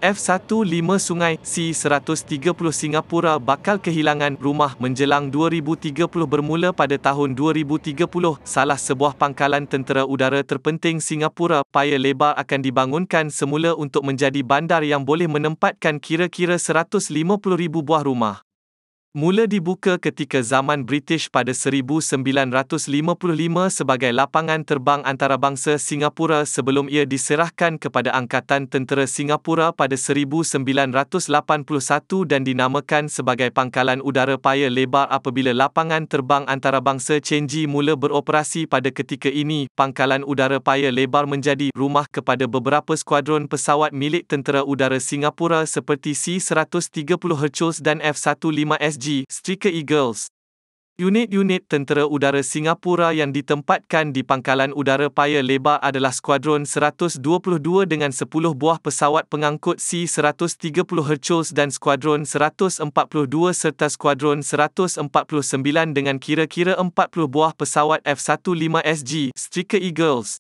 F-15 Sungai C-130 Singapura bakal kehilangan rumah menjelang 2030 bermula pada tahun 2030. Salah sebuah pangkalan tentera udara terpenting Singapura, Paya Lebar akan dibangunkan semula untuk menjadi bandar yang boleh menempatkan kira-kira 150,000 buah rumah. Mula dibuka ketika zaman British pada 1955 sebagai lapangan terbang antarabangsa Singapura sebelum ia diserahkan kepada Angkatan Tentera Singapura pada 1981 dan dinamakan sebagai Pangkalan Udara Paya Lebar apabila lapangan terbang antarabangsa Changi mula beroperasi pada ketika ini. Pangkalan Udara Paya Lebar menjadi rumah kepada beberapa skuadron pesawat milik Tentera Udara Singapura seperti C-130 Hercules dan F-15SG Striker Eagles. Unit-unit Tentera Udara Singapura yang ditempatkan di Pangkalan Udara Paya Lebar adalah Skuadron 122 dengan 10 buah pesawat pengangkut C-130 Hercules dan Skuadron 142 serta Skuadron 149 dengan kira-kira 40 buah pesawat F-15SG Striker Eagles.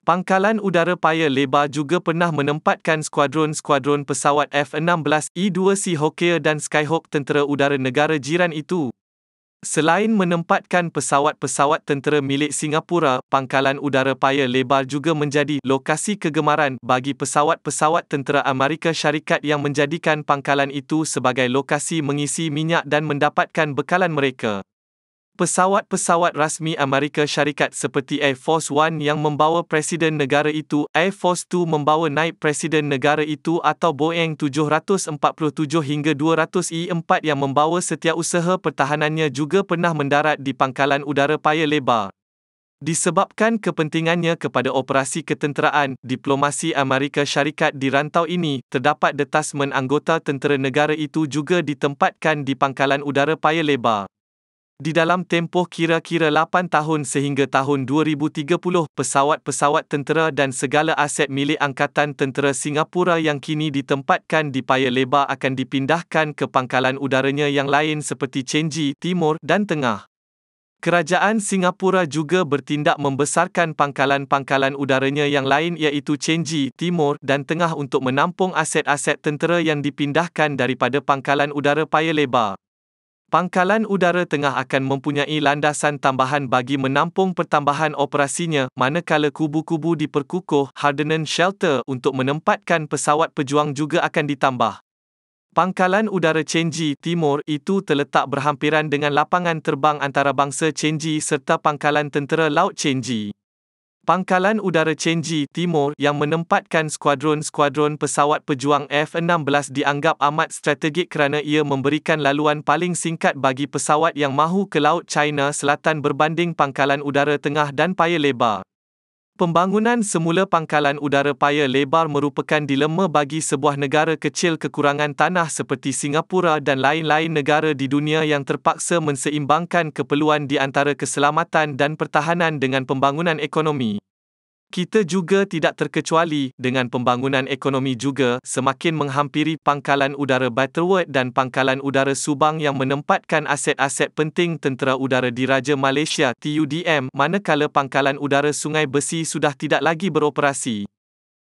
Pangkalan Udara Paya Lebar juga pernah menempatkan skuadron-skuadron pesawat F-16, E-2C Hawker dan Skyhawk Tentera Udara negara jiran itu. Selain menempatkan pesawat-pesawat tentera milik Singapura, Pangkalan Udara Paya Lebar juga menjadi lokasi kegemaran bagi pesawat-pesawat tentera Amerika Syarikat yang menjadikan pangkalan itu sebagai lokasi mengisi minyak dan mendapatkan bekalan mereka. Pesawat-pesawat rasmi Amerika Syarikat seperti Air Force One yang membawa Presiden negara itu, Air Force Two membawa naib Presiden negara itu atau Boeing 747 hingga 200E4 yang membawa setiausaha pertahanannya juga pernah mendarat di Pangkalan Udara Paya Lebar. Disebabkan kepentingannya kepada operasi ketenteraan, diplomasi Amerika Syarikat di rantau ini, terdapat detasmen anggota tentera negara itu juga ditempatkan di Pangkalan Udara Paya Lebar. Di dalam tempoh kira-kira 8 tahun sehingga tahun 2030, pesawat-pesawat tentera dan segala aset milik Angkatan Tentera Singapura yang kini ditempatkan di Paya Lebar akan dipindahkan ke pangkalan udaranya yang lain seperti Changi, Timur dan Tengah. Kerajaan Singapura juga bertindak membesarkan pangkalan-pangkalan udaranya yang lain iaitu Changi, Timur dan Tengah untuk menampung aset-aset tentera yang dipindahkan daripada Pangkalan Udara Paya Lebar. Pangkalan Udara Tengah akan mempunyai landasan tambahan bagi menampung pertambahan operasinya, manakala kubu-kubu diperkukuh Hardened Shelter untuk menempatkan pesawat pejuang juga akan ditambah. Pangkalan Udara Changi, Timur itu terletak berhampiran dengan lapangan terbang antarabangsa Changi serta Pangkalan Tentera Laut Changi. Pangkalan Udara Changi, Timur yang menempatkan skuadron-skuadron pesawat pejuang F-16 dianggap amat strategik kerana ia memberikan laluan paling singkat bagi pesawat yang mahu ke Laut China Selatan berbanding Pangkalan Udara Tengah dan Paya Lebar. Pembangunan semula Pangkalan Udara Paya Lebar merupakan dilema bagi sebuah negara kecil kekurangan tanah seperti Singapura dan lain-lain negara di dunia yang terpaksa menseimbangkan keperluan di antara keselamatan dan pertahanan dengan pembangunan ekonomi. Kita juga tidak terkecuali, dengan pembangunan ekonomi juga, semakin menghampiri Pangkalan Udara Butterworth dan Pangkalan Udara Subang yang menempatkan aset-aset penting Tentera Udara Diraja Malaysia (TUDM), manakala Pangkalan Udara Sungai Besi sudah tidak lagi beroperasi.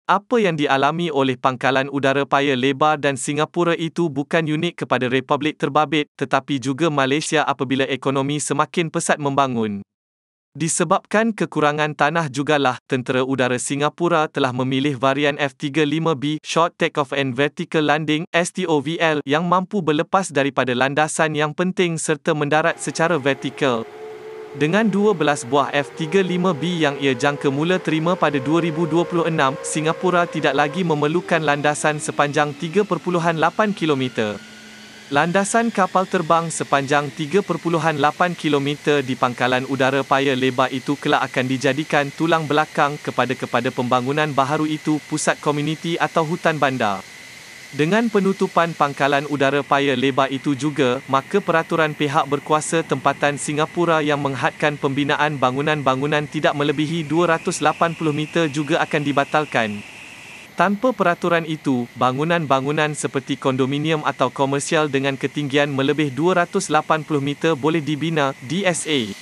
Apa yang dialami oleh Pangkalan Udara Paya Lebar dan Singapura itu bukan unik kepada Republik Terbabit, tetapi juga Malaysia apabila ekonomi semakin pesat membangun. Disebabkan kekurangan tanah jugalah, Tentera Udara Singapura telah memilih varian F-35B Short Takeoff and Vertical Landing (STOVL) yang mampu berlepas daripada landasan yang penting serta mendarat secara vertikal. Dengan 12 buah F-35B yang ia jangka mula terima pada 2026, Singapura tidak lagi memerlukan landasan sepanjang 3.8 km. Landasan kapal terbang sepanjang 3.8 km di Pangkalan Udara Paya Lebar itu kelak akan dijadikan tulang belakang kepada pembangunan baharu itu, pusat komuniti atau hutan bandar. Dengan penutupan Pangkalan Udara Paya Lebar itu juga, maka peraturan pihak berkuasa tempatan Singapura yang menghadkan pembinaan bangunan-bangunan tidak melebihi 280 meter juga akan dibatalkan. Tanpa peraturan itu, bangunan-bangunan seperti kondominium atau komersial dengan ketinggian melebih 280 meter boleh dibina, DSA.